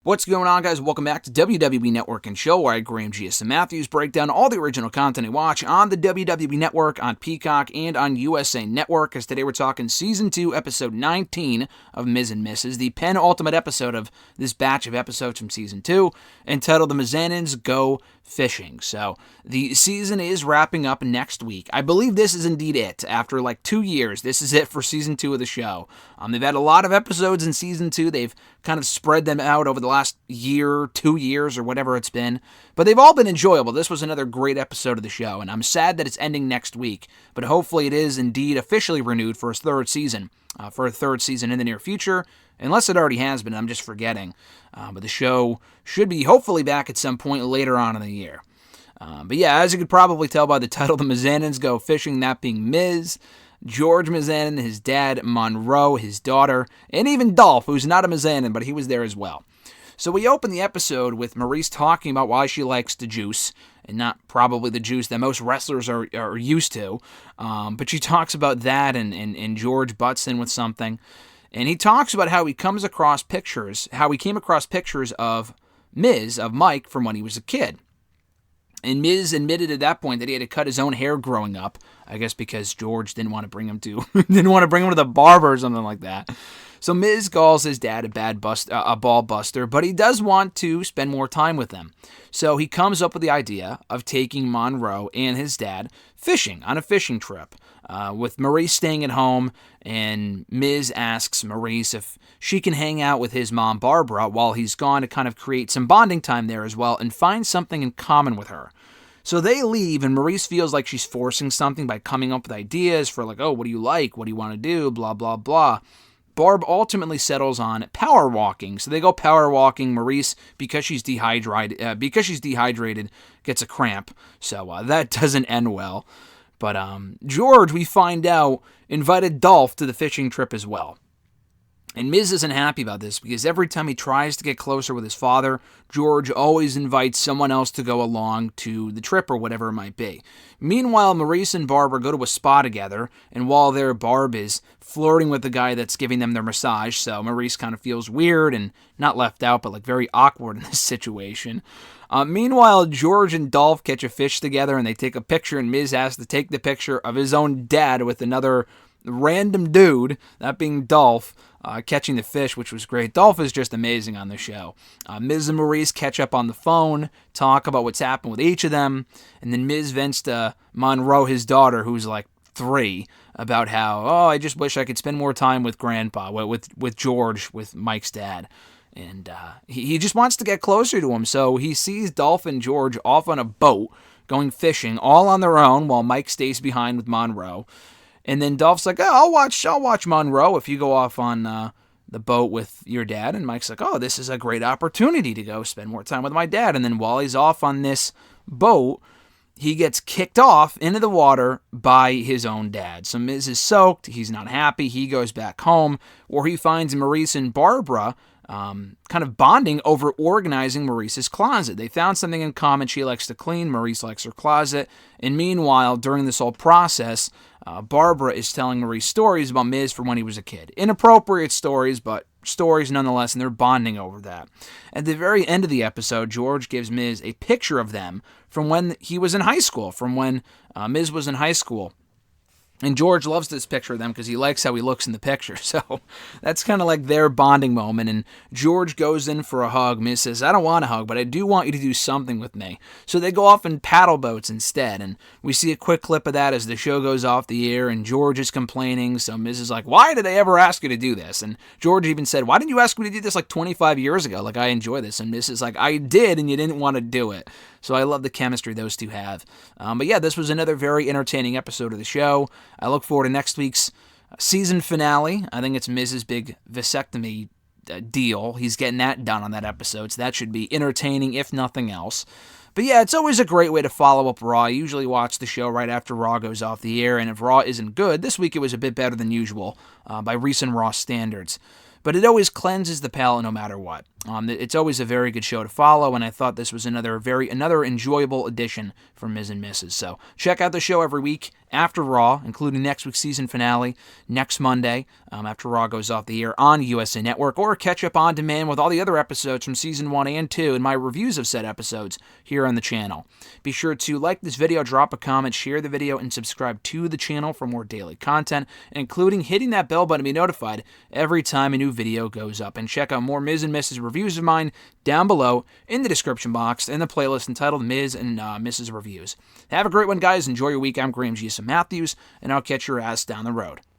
What's going on, guys? Welcome back to WWE Network and Show, where I, Graham G.S. Matthews, break down all the original content you watch on the WWE Network, on Peacock, and on USA Network, as today we're talking Season 2, Episode 19 of Miz and Mrs., the penultimate episode of this batch of episodes from Season 2, entitled The Mizanins Go Fishing. So, the season is wrapping up next week. I believe this is indeed it. After like 2 years, this is it for Season 2 of the show. They've had a lot of episodes in Season 2. They've kind of spread them out over the last year, 2 years, or whatever it's been. But they've all been enjoyable. This was another great episode of the show, and I'm sad that it's ending next week. But hopefully it is indeed officially renewed for its third season. For a third season in the near future, unless it already has been, I'm just forgetting. But the show should be hopefully back at some point later on in the year. But yeah, as you could probably tell by the title, the Mizanins Go Fishing, that being Miz, George Mizanin, his dad, Monroe, his daughter, and even Dolph, who's not a Mizanin, but he was there as well. So we open the episode with Maryse talking about why she likes the juice, and not probably the juice that most wrestlers are used to. But she talks about that, and George butts in with something. And he talks about how he came across pictures of Miz, of Mike, from when he was a kid. And Miz admitted at that point that he had to cut his own hair growing up. I guess because George didn't want to bring him to the barber or something like that. So Miz calls his dad a ball buster, but he does want to spend more time with them. So he comes up with the idea of taking Monroe and his dad fishing on a fishing trip, with Maryse staying at home, and Miz asks Maryse if she can hang out with his mom, Barbara, while he's gone, to kind of create some bonding time there as well and find something in common with her. So they leave, and Maryse feels like she's forcing something by coming up with ideas for like, oh, what do you like? What do you want to do? Blah, blah, blah. Barb ultimately settles on power walking. So they go power walking. Maryse, because she's dehydrated, gets a cramp. So that doesn't end well. But George, we find out, invited Dolph to the fishing trip as well. And Miz isn't happy about this because every time he tries to get closer with his father, George always invites someone else to go along to the trip or whatever it might be. Meanwhile, Maryse and Barbara go to a spa together, and while there, Barb is flirting with the guy that's giving them their massage, so Maryse kind of feels weird and not left out, but like very awkward in this situation. Meanwhile, George and Dolph catch a fish together, and they take a picture, and Miz has to take the picture of his own dad with another random dude, that being Dolph, catching the fish, which was great. Dolph is just amazing on the show. Miz and Maryse catch up on the phone, talk about what's happened with each of them, and then Miz vents to Monroe, his daughter, who's like 3, about how, I just wish I could spend more time with Grandpa, with George, with Mike's dad. And he just wants to get closer to him, so he sees Dolph and George off on a boat, going fishing, all on their own, while Mike stays behind with Monroe. And then Dolph's like, I'll watch Monroe if you go off on the boat with your dad. And Mike's like, this is a great opportunity to go spend more time with my dad. And then while he's off on this boat, he gets kicked off into the water by his own dad. So Miz is soaked. He's not happy. He goes back home, where he finds Maryse and Barbara kind of bonding over organizing Maryse's closet. They found something in common. She likes to clean. Maryse likes her closet. And meanwhile, during this whole process, Barbara is telling Maryse stories about Miz from when he was a kid. Inappropriate stories, but stories nonetheless, and they're bonding over that. At the very end of the episode, George gives Miz a picture of them from when he was in high school, from when Miz was in high school. And George loves this picture of them because he likes how he looks in the picture. So that's kind of like their bonding moment. And George goes in for a hug. Miz says, I don't want a hug, but I do want you to do something with me. So they go off in paddle boats instead. And we see a quick clip of that as the show goes off the air. And George is complaining. So Miz is like, why did I ever ask you to do this? And George even said, why didn't you ask me to do this like 25 years ago? Like, I enjoy this. And Miz is like, I did, and you didn't want to do it. So I love the chemistry those two have. But yeah, this was another very entertaining episode of the show. I look forward to next week's season finale. I think it's Miz's big vasectomy deal. He's getting that done on that episode, so that should be entertaining, if nothing else. But yeah, it's always a great way to follow up Raw. I usually watch the show right after Raw goes off the air, and if Raw isn't good, this week it was a bit better than usual by recent Raw standards. But it always cleanses the palate no matter what. It's always a very good show to follow, and I thought this was another enjoyable edition for Miz and Mrs. So check out the show every week after Raw, including next week's season finale next Monday after Raw goes off the air on USA Network, or catch up on demand with all the other episodes from Season 1 and 2 and my reviews of said episodes here on the channel. Be sure to like this video, drop a comment, share the video, and subscribe to the channel for more daily content, including hitting that bell button to be notified every time a new video goes up. And check out more Miz and Mrs. reviews of mine down below in the description box in the playlist entitled Miz and Mrs. Reviews. Have a great one, guys. Enjoy your week. I'm Graham G. Matthews, and I'll catch your ass down the road.